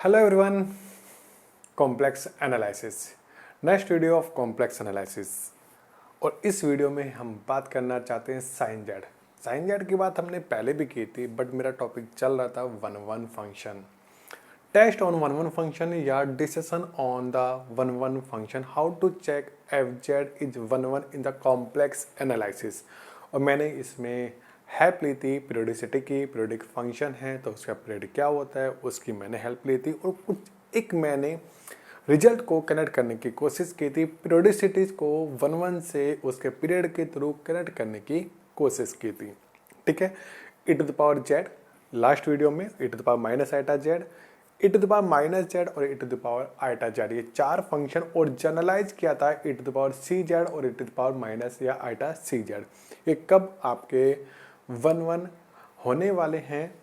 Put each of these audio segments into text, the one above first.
Hello everyone, complex analysis, next video of complex analysis. और इस video में हम बात करना चाहते हैं साइन जेड। साइन जेड की बात हमने पहले भी की थी, बट मेरा टॉपिक चल रहा था one one function, test on one one function या decision on the one one function, how to check F Z is one one in the complex analysis. और मैंने इसमें हेल्प ली थी पीरियोडिसिटी की, पीरियोडिक फंक्शन है तो उसका पीरियड क्या होता है उसकी मैंने हेल्प ली थी, और कुछ एक मैंने रिजल्ट को कनेक्ट करने की कोशिश की थी, पीरियोडिसिटीज को वन वन से उसके पीरियड के थ्रू कनेक्ट करने की कोशिश की थी। ठीक है, E to the power Z last video में, E to the power minus iota Z, E to the power minus Z और E to the power iota Z, ये चार फंक्शन, और जनरलाइज किया था E to the power C Z और E to the power minus या iota C Z. ये कब आपके वन वन होने वाले हैं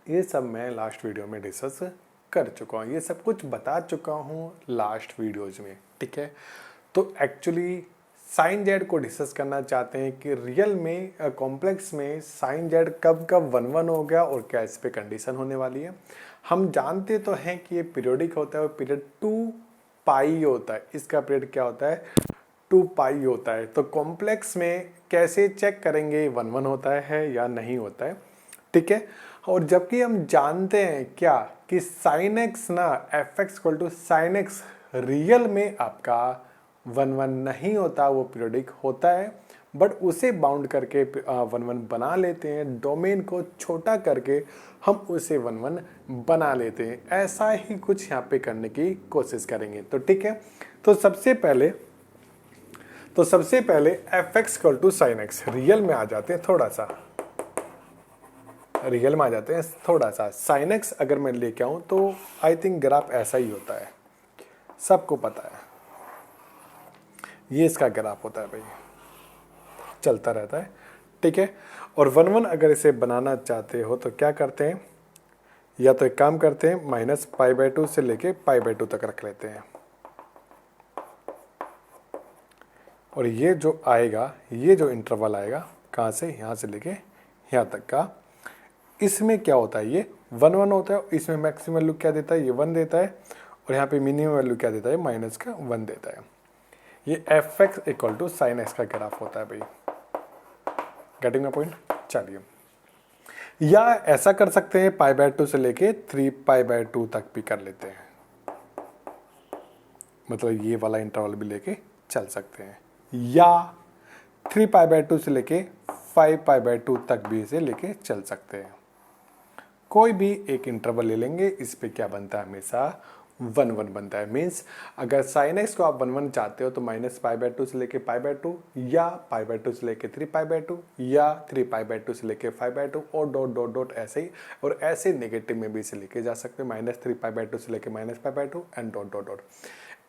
ये सब मैं लास्ट वीडियो में डिस्कस कर चुका हूँ, ये सब कुछ बता चुका हूँ लास्ट वीडियोज में। ठीक है, तो एक्चुअली साइन जेड को डिस्कस करना चाहते हैं कि रियल में कॉम्प्लेक्स में साइन जेड कब कब वन वन हो गया और क्या इस पे कंडीशन होने वाली है। हम जानते तो हैं कि ये पीरियोडिक होता है और पीरियड 2 पाई होता है, इसका पीरियड क्या होता है 2 पाई होता है। तो कॉम्प्लेक्स में कैसे चेक करेंगे वन वन होता है या नहीं होता है। ठीक है, और जबकि हम जानते हैं क्या कि साइन एक्स ना f x equal to sine x real में आपका वन वन नहीं होता, वो पीरियोडिक होता है, बट उसे बाउंड करके वन वन बना लेते हैं, डोमेन को छोटा करके हम उसे वन वन बना लेते हैं। ऐसा ही कुछ यहाँ पे करने की कोशिश करेंगे। तो ठीक है, तो सबसे पहले f x equal to sine x real में आ जाते हैं, थोड़ा सा साइन एक्स अगर मैं लेके आऊं तो आई थिंक ग्राफ ऐसा ही होता है, सबको पता है ये इसका ग्राफ होता है भाई, चलता रहता है। ठीक है, और वन वन अगर इसे बनाना चाहते हो तो क्या करते हैं, या तो एक काम करते हैं माइनस पाई बाय 2 से लेके पाई बाय 2 तक रख लेते हैं, और ये जो आएगा, ये जो इंटरवल आएगा कहाँ से, यहाँ से लेके यहाँ तक का, इसमें क्या होता है ये वन वन होता है, इसमें मैक्सिमम वैल्यू क्या देता है ये 1 देता है, और यहाँ पे मिनिमम वैल्यू क्या देता है माइनस का 1 देता है। ये f x equal to sine x का ग्राफ होता है भाई, गेटिंग माय पॉइंट। चलिए, या ऐसा कर सकते हैं पाई बाय 2 से लेके 3 पाई बाय 2 तक भी कर लेते हैं, मतलब ये वाला इंटरवल भी लेके चल सकते हैं, या 3 पाई बाय 2 से लेके 5 पाई बाय 2 तक भी इसे लेके चल सकते हैं। कोई भी एक इंटरवल ले लेंगे, इस पे क्या बनता है हमेशा वन वन बनता है। मीन्स अगर साइन एक्स को आप वन वन चाहते हो तो माइनस पाई बाय 2 से लेके पाई बाय 2, या पाई बाय 2 से लेके 3 पाई बाय 2, या 3 पाई बाय 2 से लेके 5 बाय 2, और डॉट डॉट डॉट ऐसे ही, और ऐसे नेगेटिव में भी इसे लेके जा सकते हैं, माइनस 3 पाई बाय 2 से लेके minus pi by 2 and dot dot dot,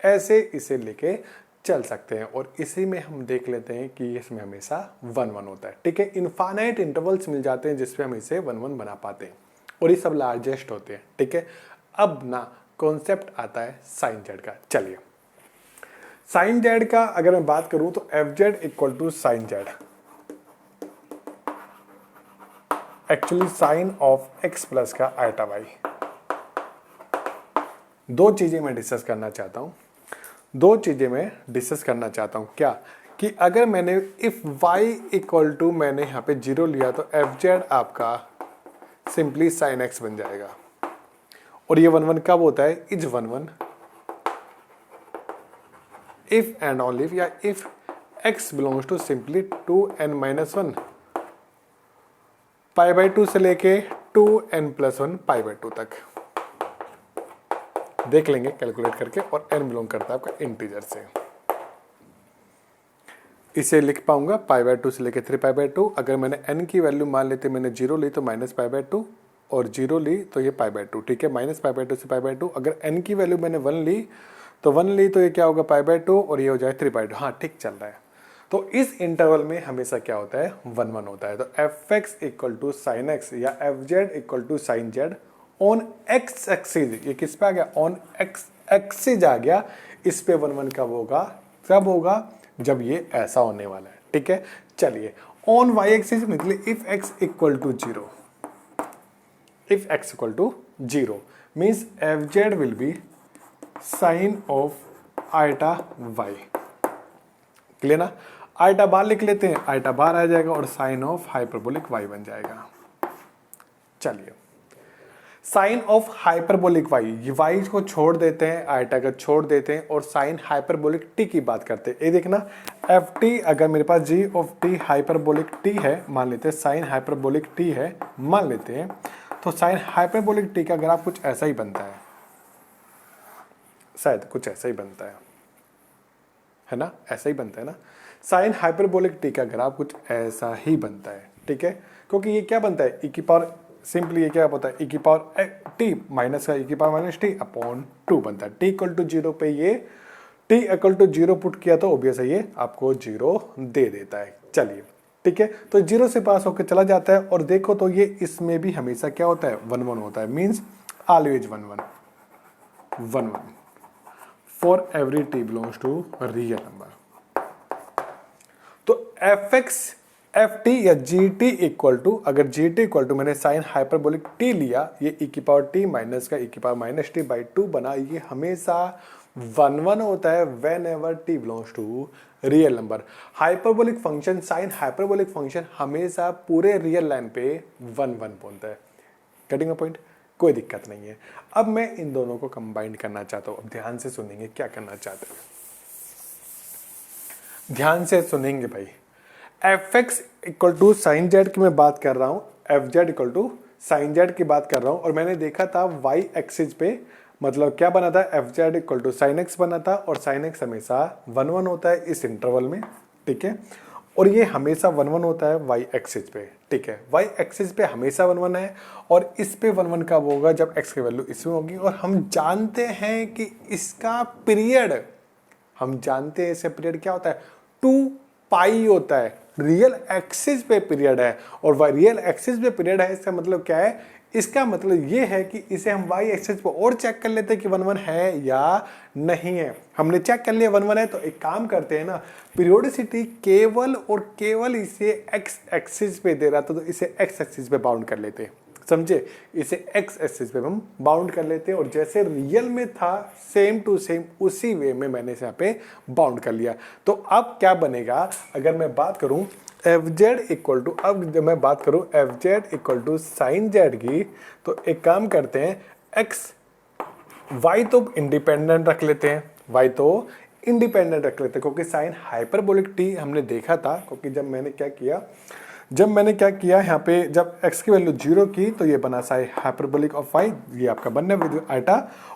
ऐसे इसे लेके चल सकते हैं। और इसी में हम देख लेते हैं कि इसमें हमेशा वन वन होता है। ठीक है, इनफाइनाइट इंटरवल्स मिल जाते हैं जिसपे हम इसे वन वन बना पाते हैं, और ये सब लार्जेस्ट होते हैं। ठीक है, अब ना कॉन्सेप्ट आता है साइन जेड का। चलिए, साइन जेड का अगर मैं बात करूं तो F Z equal to sine z, actually sine of x plus का आइटा वाई। दो चीजें मैं डिस्कस करना चाहता हूं, क्या कि अगर मैंने इफ y इक्वल टू मैंने यहां पे 0 लिया तो एफ जेड आपका सिंपली साइन एक्स बन जाएगा, और ये वन वन कब होता है, is one one if and only if, या if x belongs to simply 2n-1 pi by 2 से लेके 2n+1 पाई बाय 2 तक देख लेंगे कैलकुलेट करके, और n बिलोंग करता है आपका इंटीजर से। इसे लिख पाऊंगा पाई बाय 2 से लेके 3 पाई बाय 2। अगर मैंने n की वैल्यू मान लेते, मैंने 0 ली तो माइनस पाई बाय 2, और 0 ली तो ये पाई बाय 2। ठीक है, माइनस पाई बाय 2 से पाई बाय 2। अगर n की वैल्यू मैंने 1 ली तो ये क्या होगा पाई बाय 2, और ये हो जाए 3 पाई 2। हाँ ठीक चल रहा है। तो इस इंटरवल में हमेशा क्या होता है वन वन होता है। तो F x equal to sine X या F Z equal to sine Z on X axis, ये किस पे आ गया ऑन एक्स एक्सिस आ गया, इस पे वन वन कब होगा जब ये ऐसा होने वाला है। ठीक है, चलिए ऑन वाई एक्सिस मतलब if x equal to 0, if x equal to 0 means fz will be sin of iota y। Clear ना? आइटा बाहर लिख लेते हैं, आइटा बाहर आ जाएगा और साइन ऑफ हाइपरबोलिक y बन जाएगा। चलिए साइन ऑफ हाइपरबोलिक y को छोड़ देते हैं, आइटा का छोड़ देते हैं और साइन हाइपरबोलिक t की बात करते हैं। ये देखना एफ टी, अगर मेरे पास g of t hyperbolic t है, मान लेते हैं साइन हाइपरबोलिक t है मान लेते हैं, तो साइन हाइपरबोलिक t का ग्राफ कुछ ऐसा ही बनता है, शायद कुछ ऐसा ही बनता है ना? ऐसा ही बनता है ना? साइन हाइपरबोलिक t का ग्राफ कुछ ऐसा ही बनता है, ठीक है? क्योंकि ये क्या बनता है, e की पावर, सिंपली ये क्या होता है, e की पावर t माइनस का e की पावर माइनस t अपॉन 2 बनता है। t इक्वल टू 0 पे ये t इक्वल टू 0 पुट किया तो ऑब्वियस है ये आपको 0 दे देता है। चलिए ठीक है, तो 0 से पास होकर चला जाता है और देखो तो ये इसमें भी हमेशा क्या होता है, 1 1 होता है, means always 1 1 for every t belongs to real number. तो एफ टी या जी टी इक्वल टू, अगर जी टी इक्वल टू मैंने साइन हाइपरबोलिक टी लिया, ये e की पावर टी माइनस का e की पावर माइनस टी बाई 2 बना, ये हमेशा 1 1 होता है whenever t belongs to real number. Hyperbolic function, sine hyperbolic function हमेशा पूरे रियल लाइन पे 1 1 बोलता है। Getting a point? कोई दिक्कत नहीं है। अब मैं इन दोनों को कंबाइन करना चाहता हूँ। अब ध्यान से सुनेंगे क्या करना चाहते हैं, ध्यान से सुनेंगे भाई। F x equal to sine Z की मैं बात कर रहा हूँ, f Z equal to sine Z की बात कर रहा हूँ, और मैंने देखा था वाई एक्सिस पे मतलब क्या बना था, F Z equal to sine X बना था, और साइन एक्स हमेशा 1 1 होता है इस इंटरवल में, ठीक है? और ये हमेशा 1 1 होता है वाई एक्सिस पे, ठीक है? वाई एक्सिस पे हमेशा 1 1 है, और इस पे 1 1 कब होगा, जब एक्स की वैल्यू इसमें होगी। और हम जानते हैं कि इसका पीरियड, हम जानते हैं इसका पीरियड क्या होता है, 2 पाई होता है। रियल एक्सिस पे पीरियड है, और रियल एक्सिस पे पीरियड है, इसका मतलब क्या है, इसका मतलब ये है कि इसे हम वाई एक्सिस पे और चेक कर लेते हैं कि 1 1 है या नहीं है। हमने चेक कर लिया 1 1 है, तो एक काम करते हैं ना, पीरियोडिसिटी केवल और केवल इसे एक्स एक्सिस पे दे रहा था, तो इसे एक्स एक्सिस पे बाउंड कर लेते हैं, समझे? इसे एक्स एक्सिस पे हम बाउंड कर लेते हैं, और जैसे रियल में था सेम टू सेम उसी वे में मैंने यहाँ पे बाउंड कर लिया। तो अब क्या बनेगा, अगर मैं बात करूं एफ जेड इक्वल टू, अब जब मैं बात करूं F Z equal to sine Z की, तो एक काम करते हैं, एक्स वाई तो इंडिपेंडेंट रख लेते हैं, वाई तो इंडिपेंडेंट रख लेते हैं, क्योंकि साइन हाइपरबोलिक टी हमने देखा था, क्योंकि जब मैंने क्या किया यहाँ पे, जब x की वैल्यू 0 की, तो ये बना साइन हाइपरबोलिक ऑफ y, ये आपका बनना विद आइटा।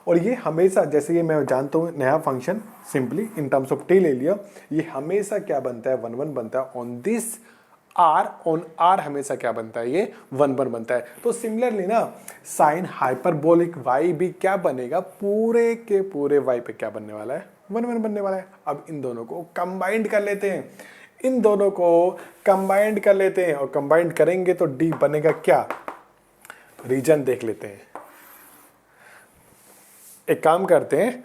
और ये हमेशा, जैसे ये मैं जानता हूँ नया function simply in terms of t ले लिया, ये हमेशा क्या बनता है, 1 1 बनता है on this r, on r हमेशा क्या बनता है, ये 1 1 बनता है। तो सिमिलरली ना साइन हाइपरबोलिक y भी क्या बनेगा, पूरे के पूरे y पे क्या बनने वाला है, 1 1 बनने वाला है। अब इन दोनों को कंबाइंड कर लेते हैं, इन दोनों को कंबाइंड कर लेते हैं, और कंबाइंड करेंगे तो D बनेगा क्या, रीजन देख लेते हैं। एक काम करते हैं,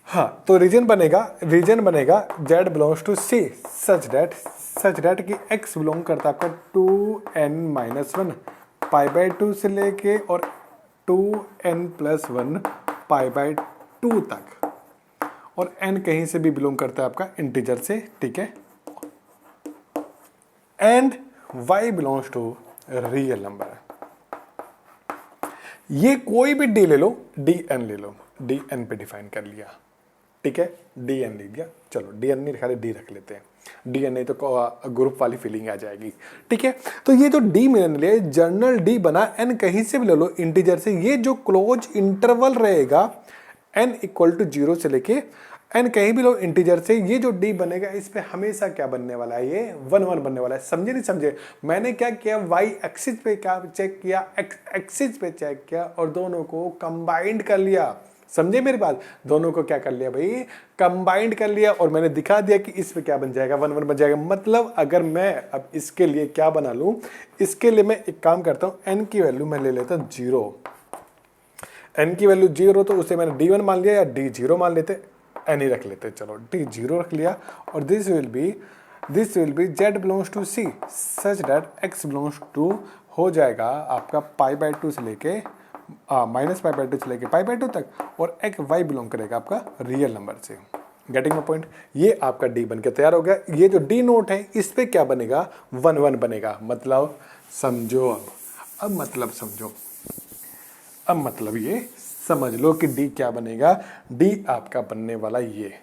हाँ, तो रीजन बनेगा Z belongs to C such that कि X बिलोंग करता है आपका 2n-1 पाई बाई 2 से लेके और 2n+1 पाई बाई 2 तक, और n कहीं से भी बिलोंग करता है आपका इंटीजर से, ठीक है? And y belongs to real number. ये कोई भी d ले लो, dn ले लो, dn पे डिफाइन कर लिया, ठीक है? dn ले लिया, चलो dn नहीं रखा, d रख लेते हैं, dn नहीं तो ग्रुप वाली फीलिंग आ जाएगी, ठीक है? तो ये जो d मैंने लिया, जनरल d बना, n कहीं से भी ले लो इंटीजर से, ये जो क्लोज इंटरवल रहेगा n इक्वल टू 0 से लेके n कहीं भी लो इंटीजर से, ये जो d बनेगा इस पे हमेशा क्या बनने वाला है, ये 1 1 बनने वाला है। समझे नहीं समझे? मैंने क्या किया, y एक्सिस पे क्या चेक किया, x एक्सिस पे चेक किया, और दोनों को कंबाइंड कर लिया। समझे मेरी बात? दोनों को क्या कर लिया भाई, कंबाइंड कर लिया, और मैंने दिखा दिया कि इस पे क्या बन जाएगा, 1 1 बन जाएगा। मतलब अगर मैं अब इसके लिए क्या बना लूं, इसके लिए मैं एक काम करता हूं, n की वैल्यू मैं ले लेता हूं 0, n की वैल्यू 0, तो उसे मैंने d1 मान लिया, या d0 मान लेते, n ही रख लेते, चलो d0 रख लिया, और this will be z belongs to C such that x belongs to हो जाएगा आपका π/2 से लेके -π/2 से लेके π/2 तक, और एक y बिलोंग करेगा आपका रियल नंबर से। Getting my point? ये आपका डी बन के तैयार हो गया। ये जो डी नोट है इस पे क्या बनेगा? 1 1 बनेगा। मतलब समझो, अब मतलब समझो, अब मतलब ये समझ लो कि डी क्या बनेगा। डी आपका बनने वाला ये,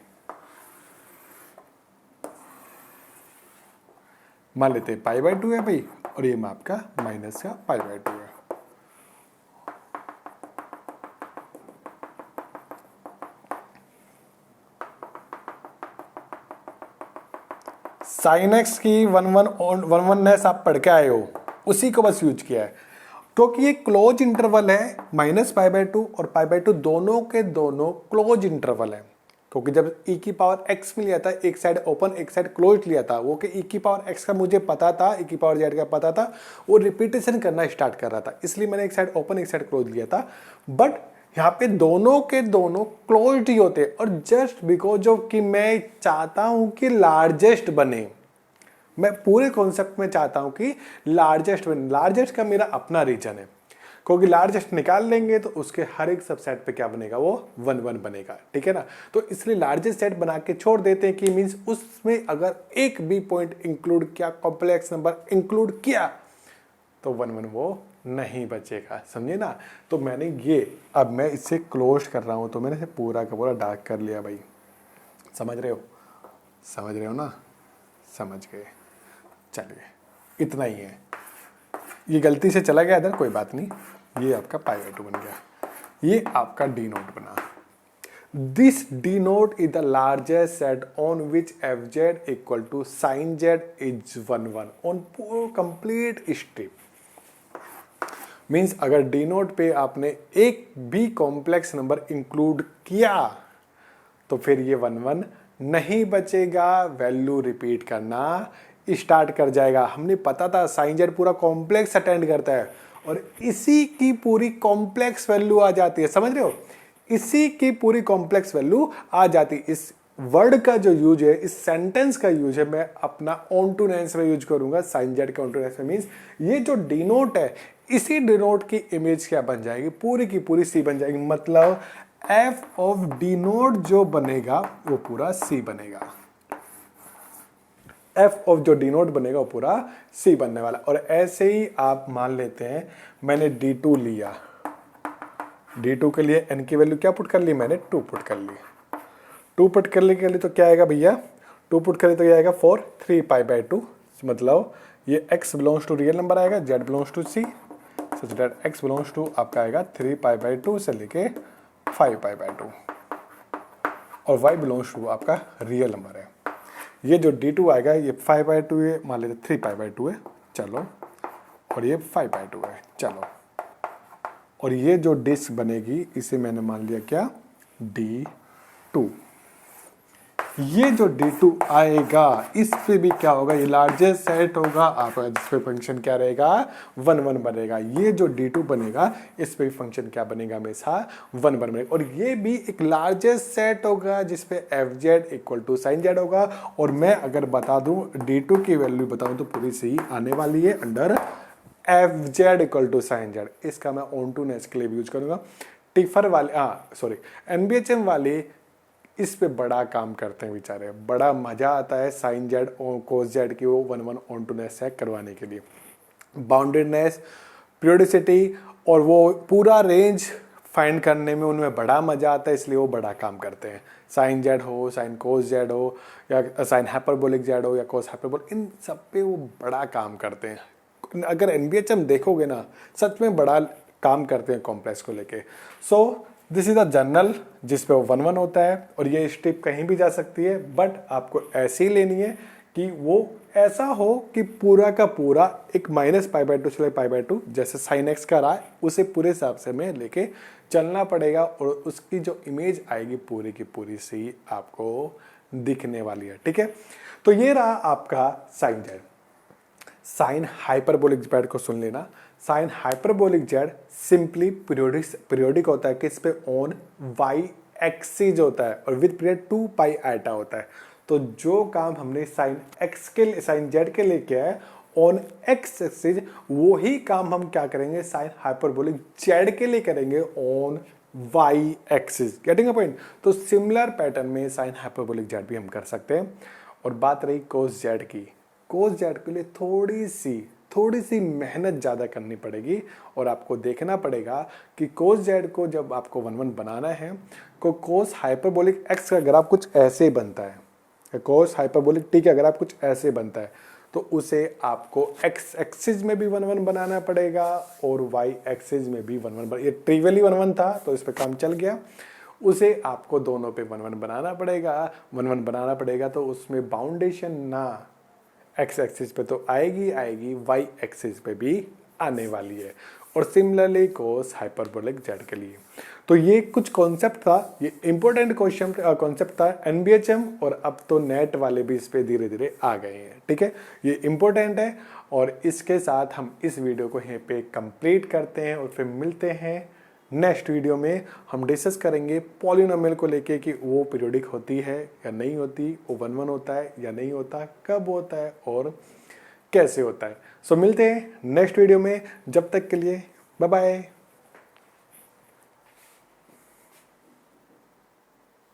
मान लेते हैं π/2 है भाई, और ये आपका माइनस का π/2 है। साइन एक्स की 1/1 आप पढ़ के आए हो, उसी को बस यूज किया है, क्योंकि ये क्लोज इंटरवल है। -π/2 और π/2 दोनों के दोनों क्लोज इंटरवल है, क्योंकि जब e की पावर x में लिया था, एक साइड ओपन एक साइड क्लोज लिया था, वो कि e की पावर x का मुझे पता था, e की पावर z का पता था, वो रिपीटेशन करना स्टार्ट कर रहा था, इसलिए मैंने एक साइड ओपन एक साइड क्लोज लिया था। बट यहाँ पे दोनों के दोनों क्लोज्ड ही होते, और जस्ट बिकॉज ऑफ कि मैं चाहता हूं कि लार्जेस्ट बने, मैं पूरे कॉन्सेप्ट में चाहता हूं कि लार्जेस्ट बने। लार्जेस्ट का मेरा अपना रीजन है, क्योंकि लार्जेस्ट निकाल लेंगे तो उसके हर एक सबसेट पे क्या बनेगा? वो 1 1 बनेगा, ठीक है ना। तो इसलिए लार्जेस्ट सेट बना के छोड़ देते हैं कि मींस उसमें अगर एक भी पॉइंट इंक्लूड किया, कॉम्प्लेक्स नंबर इंक्लूड किया, तो 1 1 वो नहीं बचेगा, समझे ना। तो मैंने ये, अब मैं इसे क्लोज कर रहा हूं, तो मैंने इसे पूरा का पूरा डार्क कर लिया भाई। समझ रहे हो? समझ रहे हो ना? समझ गए। चलिए, इतना ही है। ये गलती से चला गया इधर, कोई बात नहीं। ये आपका π/2 बन गया, ये आपका डी नोट बना। This D naught is the largest set on which fz equal to sin z is 1 1 on complete strip. Means अगर डी नोट पे आपने एक भी कॉम्प्लेक्स नंबर इंक्लूड किया तो फिर ये 1 1 नहीं बचेगा, वैल्यू रिपीट करना स्टार्ट कर जाएगा। हमने पता था साइन जेड पूरा कॉम्प्लेक्स अटेंड करता है, और इसी की पूरी कॉम्प्लेक्स वैल्यू आ जाती है, समझ रहे हो? इसी की पूरी कॉम्प्लेक्स वैल्यू आ जाती है। इस वर्ड का जो यूज है, इस सेंटेंस का यूज है, मैं अपना ऑन टू नेंस में यूज करूंगा। साइन जेड का ऑन टू नेंस में मीन्स ये जो डिनोट है, इसी डिनोट की इमेज क्या बन जाएगी? पूरी की पूरी सी बन जाएगी। मतलब एफ ऑफ डिनोट जो बनेगा वो पूरा सी बनेगा। एफ ऑफ जो डिनोट बनेगा वो पूरा सी बनने वाला। और ऐसे ही आप मान लेते हैं मैंने D2 लिया, D2 के लिए n की वैल्यू क्या पुट कर ली? मैंने 2 पुट कर ली। 2 पुट करने के लिए तो क्या आएगा भैया? 2 पुट करें तो क्या आएगा? 4 3π/2। मतलब ये x belongs to real number आएगा, z belongs to c, such that x belongs to आपका आएगा 3π/2 से लेके 5π/2, और y बिलोंग्स टू आपका रियल नंबर है। ये जो D2 आएगा ये 5/2 है, मान लेते 3π/2 है, चलो, और ये 5/2 है, चलो। और ये जो डिस्क बनेगी इसे मैंने मान लिया क्या? D2। ये जो D2 आएगा इस पे भी क्या होगा? ये लार्जेस्ट सेट होगा आपका, जिस पे फंक्शन क्या रहेगा? 1 1 बनेगा। ये जो D2 बनेगा इस पे फंक्शन क्या बनेगा? हमेशा 1 1 बनेगा। और ये भी एक लार्जेस्ट सेट होगा जिस पे fz equal to sine Z होगा। और मैं अगर बता दूं D2 की वैल्यू बताऊं तो पूरी सही आने वाली है under fz equal to sine Z. इसका मैं ऑन टू नेस के लिए यूज करूंगा। टिफर वाले NBHM वाले इस पे बड़ा काम करते हैं बेचारे, बड़ा मजा आता है साइन जेड और कोस जेड की वो 1 1 ऑन टू नेस चेक करवाने के लिए। बाउंडेडनेस, पीरियोडिसिटी और वो पूरा रेंज फाइंड करने में उनमें बड़ा मजा आता है, इसलिए वो बड़ा काम करते हैं। साइन जेड हो, साइन कोस जेड हो, या साइन हाइपरबोलिक जेड हो, या कोस हाइपरबोलिक, इन सब पे वो बड़ा काम करते हैं। अगर NBHM देखोगे ना, सच में बड़ा काम करते हैं कॉम्प्लेक्स को लेके। So this is a general जिस पे वो 1 1 होता है, और ये स्टेप कहीं भी जा सकती है, बट आपको ऐसी लेनी है कि वो ऐसा हो कि पूरा का पूरा एक -π/2 से π/2 जैसे साइन एक्स का रहा है उसे पूरे हिसाब से में लेके चलना पड़ेगा, और उसकी जो इमेज आएगी पूरी की पूरी सी आपको दिखने वाली है, ठीक है। तो ये रहा आपका sine Z. Sine hyperbolic Z को सुन लेना। Sine hyperbolic Z simply periodic होता है, किस पे? ऑन y एक्सिस होता है, और विद पीरियड 2π आइटा होता है। तो जो काम हमने साइन एक्स के लिए, साइन जेड के लिए किया है, ऑन एक्स एक्सिस, वही काम हम क्या करेंगे साइन हाइपरबोलिक जेड के लिए करेंगे on Y axis. Getting a point? तो सिमिलर पैटर्न में साइन हाइपरबोलिक जेड भी हम कर सकते हैं। और बात रही कोस जेड की, कोस जेड के लिए थोड़ी सी मेहनत ज़्यादा करनी पड़ेगी और आपको देखना पड़ेगा कि कोस जेड को जब आपको 1 बनाना है, को कोस हाइपरबोलिक एक्स का ग्राफ कुछ ऐसे बनता है, कोस हाइपरबोलिक टी का ग्राफ कुछ ऐसे बनता है, तो उसे आपको एक्स एक्सिस में भी 1 बनाना पड़ेगा और वाई एक्सिस में भी 1 ये ट्रिवियली 1 था तो इस पर काम चल गया। उसे आपको दोनों पे 1 बनाना पड़ेगा। 1 बनाना पड़ेगा तो उसमें बाउंडेशन ना एक्स एक्सिस पे तो आएगी, वाई एक्सिस पे भी आने वाली है। और सिमिलरली कोस हाइपरबोलिक जेड के लिए। तो ये कुछ कॉन्सेप्ट था, ये इंपॉर्टेंट क्वेश्चन कॉन्सेप्ट था एनबीएचएम, और अब तो नेट वाले भी इस पे धीरे धीरे आ गए हैं। ठीक है, ये इंपॉर्टेंट है। और इसके साथ हम इस वीडियो को यहीं पे कंप्लीट करते हैं और फिर मिलते हैं नेक्स्ट वीडियो में। हम डिस्कस करेंगे पॉलिनोमियल को लेके कि वो पीरियोडिक होती है या नहीं होती, वो 1 होता है या नहीं होता, कब होता है और कैसे होता है। सो मिलते हैं नेक्स्ट वीडियो में, जब तक के लिए बाय बाय।